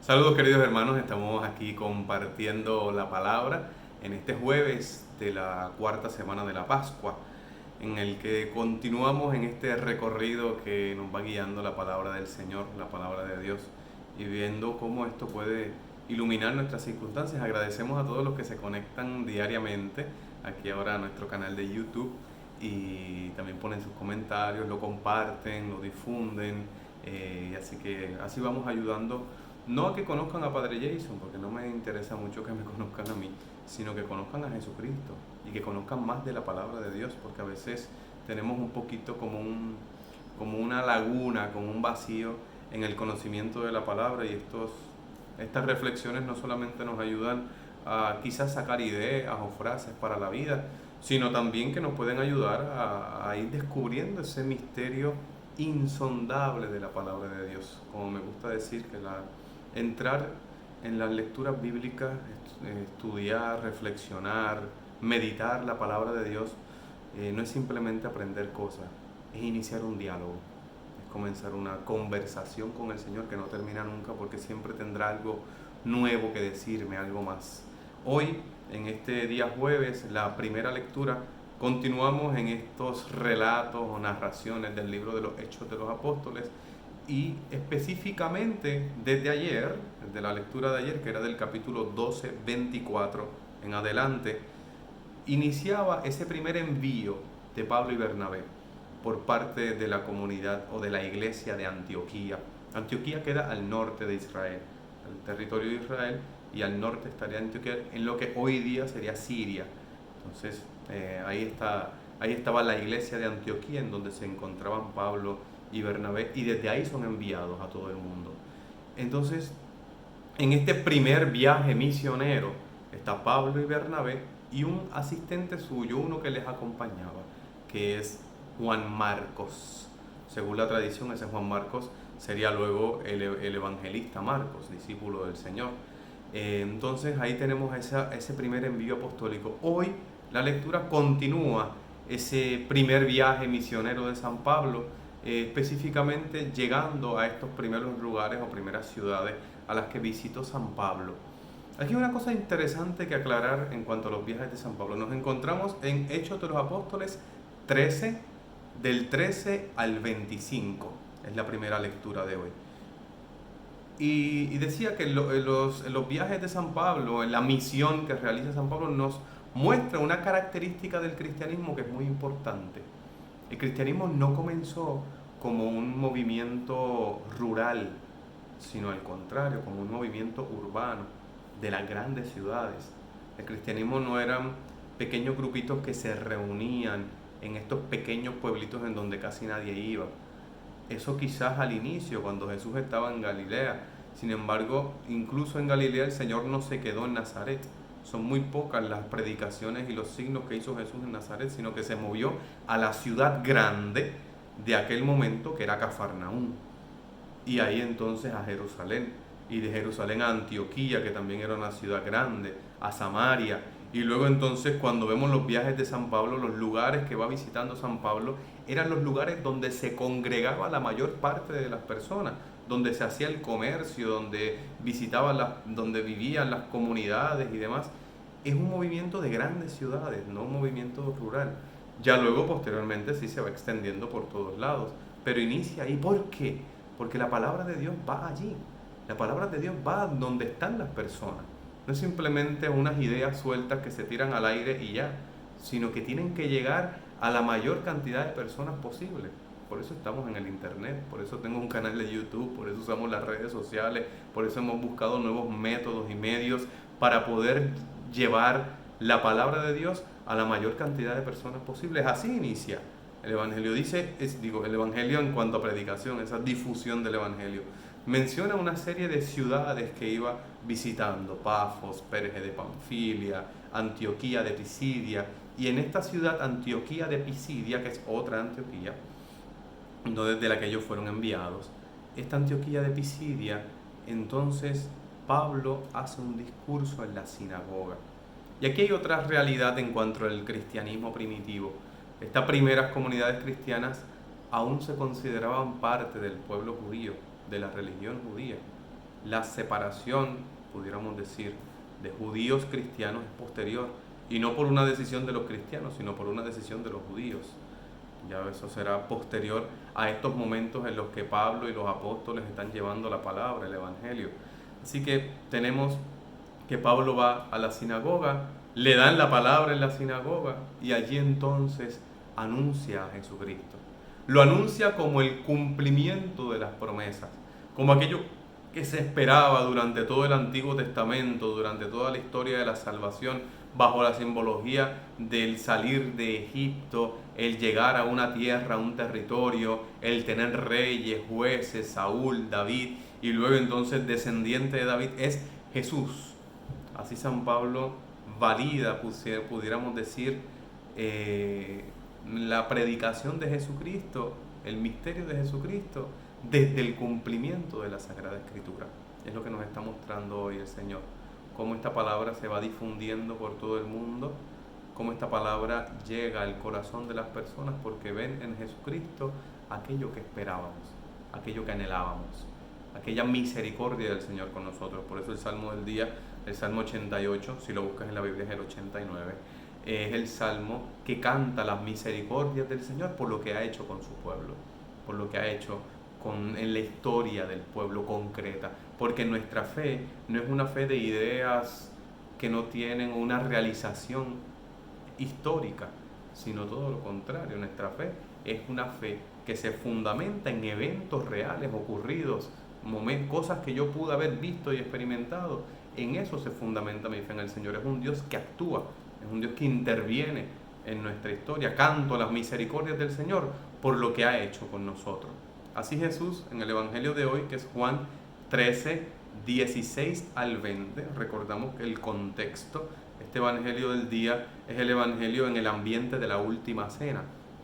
Saludos queridos hermanos, estamos aquí compartiendo la palabra en este jueves de la cuarta semana de la Pascua, en el que continuamos en este recorrido que nos va guiando la palabra del Señor, la palabra de Dios, y viendo cómo esto puede iluminar nuestras circunstancias. Agradecemos a todos los que se conectan diariamente aquí ahora a nuestro canal de YouTube y también ponen sus comentarios, lo comparten, lo difunden, así que así vamos ayudando no a que conozcan a Padre Jason, porque no me interesa mucho que me conozcan a mí, sino que conozcan a Jesucristo y que conozcan más de la palabra de Dios, porque a veces tenemos un poquito como una laguna, como un vacío en el conocimiento de la palabra, y estas reflexiones no solamente nos ayudan a quizás sacar ideas o frases para la vida, sino también que nos pueden ayudar a ir descubriendo ese misterio insondable de la palabra de Dios. Como me gusta decir, entrar en las lecturas bíblicas, estudiar, reflexionar, meditar la palabra de Dios, no es simplemente aprender cosas, es iniciar un diálogo, es comenzar una conversación con el Señor que no termina nunca, porque siempre tendrá algo nuevo que decirme, algo más. Hoy, en este día jueves, la primera lectura, continuamos en estos relatos o narraciones del libro de los Hechos de los Apóstoles, y específicamente desde ayer, desde la lectura de ayer, que era del capítulo 12, 24 en adelante, iniciaba ese primer envío de Pablo y Bernabé por parte de la comunidad o de la iglesia de Antioquía. Antioquía queda al norte de Israel, el territorio de Israel, y al norte estaría Antioquía, en lo que hoy día sería Siria. Entonces, ahí estaba la iglesia de Antioquía, en donde se encontraban Pablo y Bernabé, y desde ahí son enviados a todo el mundo. Entonces, en este primer viaje misionero está Pablo y Bernabé y un asistente suyo, uno que les acompañaba, que es Juan Marcos. Según la tradición, ese Juan Marcos sería luego el evangelista Marcos, discípulo del Señor. Entonces ahí tenemos ese primer envío apostólico. Hoy la lectura continúa ese primer viaje misionero de San Pablo, específicamente llegando a estos primeros lugares o primeras ciudades a las que visitó San Pablo. Aquí hay una cosa interesante que aclarar en cuanto a los viajes de San Pablo. Nos encontramos en Hechos de los Apóstoles 13, del 13 al 25. Es la primera lectura de hoy. Y decía que en los viajes de San Pablo, en la misión que realiza San Pablo, nos muestra una característica del cristianismo que es muy importante. El cristianismo no comenzó como un movimiento rural, sino al contrario, como un movimiento urbano de las grandes ciudades. El cristianismo no eran pequeños grupitos que se reunían en estos pequeños pueblitos en donde casi nadie iba. Eso quizás al inicio, cuando Jesús estaba en Galilea. Sin embargo, incluso en Galilea el Señor no se quedó en Nazaret. Son muy pocas las predicaciones y los signos que hizo Jesús en Nazaret, sino que se movió a la ciudad grande de aquel momento, que era Cafarnaúm. Y ahí entonces a Jerusalén, y de Jerusalén a Antioquía, que también era una ciudad grande, a Samaria. Y luego entonces, cuando vemos los viajes de San Pablo, los lugares que va visitando San Pablo eran los lugares donde se congregaba la mayor parte de las personas, donde se hacía el comercio, donde donde vivían las comunidades y demás. Es un movimiento de grandes ciudades, no un movimiento rural. Ya luego, posteriormente, sí se va extendiendo por todos lados, pero inicia ahí. ¿Por qué? Porque la palabra de Dios va allí. La palabra de Dios va donde están las personas. No es simplemente unas ideas sueltas que se tiran al aire y ya, sino que tienen que llegar a la mayor cantidad de personas posible. Por eso estamos en el internet, por eso tengo un canal de YouTube, por eso usamos las redes sociales, por eso hemos buscado nuevos métodos y medios para poder llevar la palabra de Dios a la mayor cantidad de personas posibles. Así inicia el Evangelio. El Evangelio en cuanto a predicación, esa difusión del Evangelio. Menciona una serie de ciudades que iba visitando: Pafos, Perge de Panfilia, Antioquía de Pisidia. Y en esta ciudad, Antioquía de Pisidia, que es otra Antioquía, no desde la que ellos fueron enviados, esta Antioquía de Pisidia, entonces Pablo hace un discurso en la sinagoga. Y aquí hay otra realidad en cuanto al cristianismo primitivo. Estas primeras comunidades cristianas aún se consideraban parte del pueblo judío, de la religión judía. La separación, pudiéramos decir, de judíos cristianos es posterior, y no por una decisión de los cristianos, sino por una decisión de los judíos. Ya eso será posterior a estos momentos en los que Pablo y los apóstoles están llevando la palabra, el Evangelio. Así que tenemos que Pablo va a la sinagoga, le dan la palabra en la sinagoga y allí entonces anuncia a Jesucristo. Lo anuncia como el cumplimiento de las promesas, como aquello que se esperaba durante todo el Antiguo Testamento, durante toda la historia de la salvación, bajo la simbología del salir de Egipto, el llegar a una tierra, a un territorio, el tener reyes, jueces, Saúl, David, y luego entonces descendiente de David es Jesús. Así San Pablo valida, pudiéramos decir, la predicación de Jesucristo, el misterio de Jesucristo, desde el cumplimiento de la Sagrada Escritura. Es lo que nos está mostrando hoy el Señor. Cómo esta palabra se va difundiendo por todo el mundo, cómo esta palabra llega al corazón de las personas porque ven en Jesucristo aquello que esperábamos, aquello que anhelábamos, aquella misericordia del Señor con nosotros. Por eso el Salmo del día, el Salmo 88, si lo buscas en la Biblia es el 89, es el Salmo que canta las misericordias del Señor por lo que ha hecho con su pueblo, por lo que ha hecho en la historia del pueblo concreta, porque nuestra fe no es una fe de ideas que no tienen una realización histórica, sino todo lo contrario. Nuestra fe es una fe que se fundamenta en eventos reales ocurridos, cosas que yo pude haber visto y experimentado. En eso se fundamenta mi fe en el Señor. Es un Dios que actúa, es un Dios que interviene en nuestra historia. Canto las misericordias del Señor por lo que ha hecho con nosotros. Así Jesús en el Evangelio de hoy, que es Juan 13, 16 al 20, recordamos que el contexto, este Evangelio del día es el Evangelio en el ambiente de la última cena,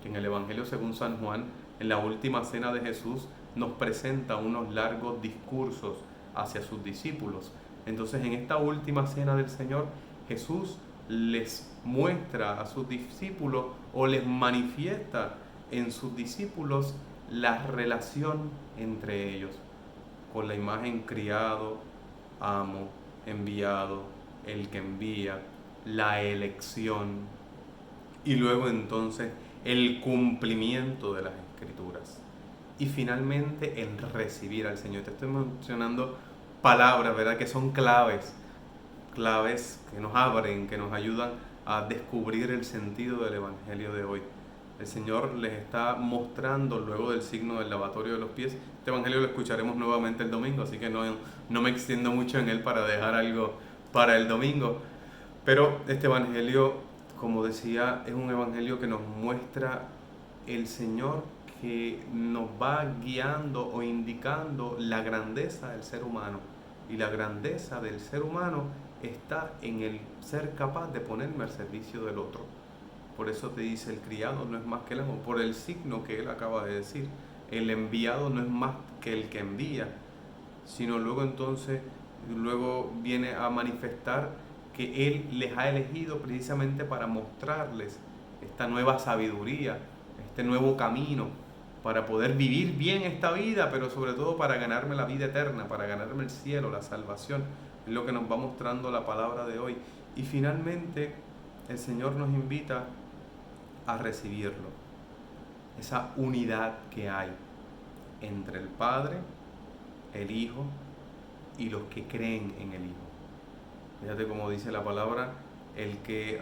que en el Evangelio según San Juan, en la última cena de Jesús, nos presenta unos largos discursos hacia sus discípulos. Entonces en esta última cena del Señor, Jesús les muestra a sus discípulos o les manifiesta en sus discípulos la relación entre ellos, con la imagen criado, amo, enviado, el que envía, la elección y luego entonces el cumplimiento de las Escrituras y finalmente el recibir al Señor. Te estoy mencionando palabras, ¿verdad?, que son claves que nos abren, que nos ayudan a descubrir el sentido del Evangelio de hoy. El Señor les está mostrando luego del signo del lavatorio de los pies. Este Evangelio lo escucharemos nuevamente el domingo, así que no me extiendo mucho en él para dejar algo para el domingo. Pero este Evangelio, como decía, es un Evangelio que nos muestra el Señor, que nos va guiando o indicando la grandeza del ser humano. Y la grandeza del ser humano está en el ser capaz de ponerme al servicio del otro. Por eso te dice, el criado no es más que el amo, por el signo que él acaba de decir. El enviado no es más que el que envía, sino luego viene a manifestar que él les ha elegido precisamente para mostrarles esta nueva sabiduría, este nuevo camino, para poder vivir bien esta vida, pero sobre todo para ganarme la vida eterna, para ganarme el cielo, la salvación. Es lo que nos va mostrando la palabra de hoy. Y finalmente el Señor nos invita a recibirlo, esa unidad que hay entre el Padre, el Hijo y los que creen en el Hijo. Fíjate cómo dice la palabra, el que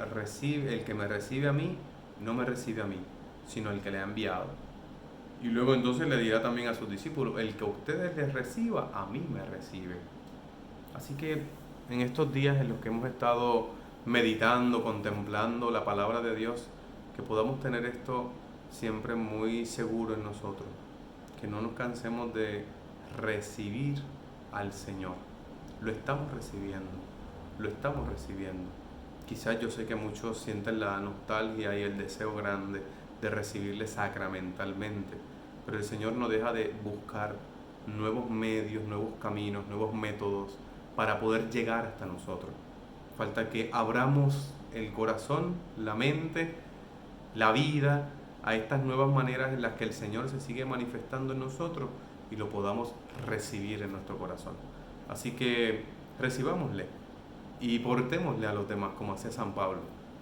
me recibe a mí, no me recibe a mí, sino el que le ha enviado. Y luego entonces le dirá también a sus discípulos, el que a ustedes les reciba, a mí me recibe. Así que en estos días en los que hemos estado meditando, contemplando la palabra de Dios, que podamos tener esto siempre muy seguro en nosotros, que no nos cansemos de recibir al Señor. Lo estamos recibiendo. Quizás yo sé que muchos sienten la nostalgia y el deseo grande de recibirle sacramentalmente, pero el Señor no deja de buscar nuevos medios, nuevos caminos, nuevos métodos para poder llegar hasta nosotros. Falta que abramos el corazón, la mente, la vida a estas nuevas maneras en las que el Señor se sigue manifestando en nosotros y lo podamos recibir en nuestro corazón. Así que recibámosle y portémosle a los demás como hacía San Pablo.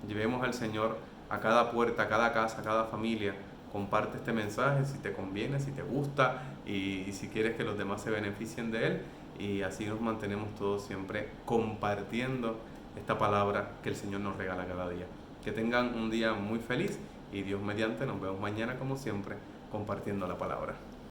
Llevemos al Señor a cada puerta, a cada casa, a cada familia. Comparte este mensaje si te conviene, si te gusta y si quieres que los demás se beneficien de él. Y así nos mantenemos todos siempre compartiendo esta palabra que el Señor nos regala cada día. Que tengan un día muy feliz y Dios mediante nos vemos mañana como siempre compartiendo la palabra.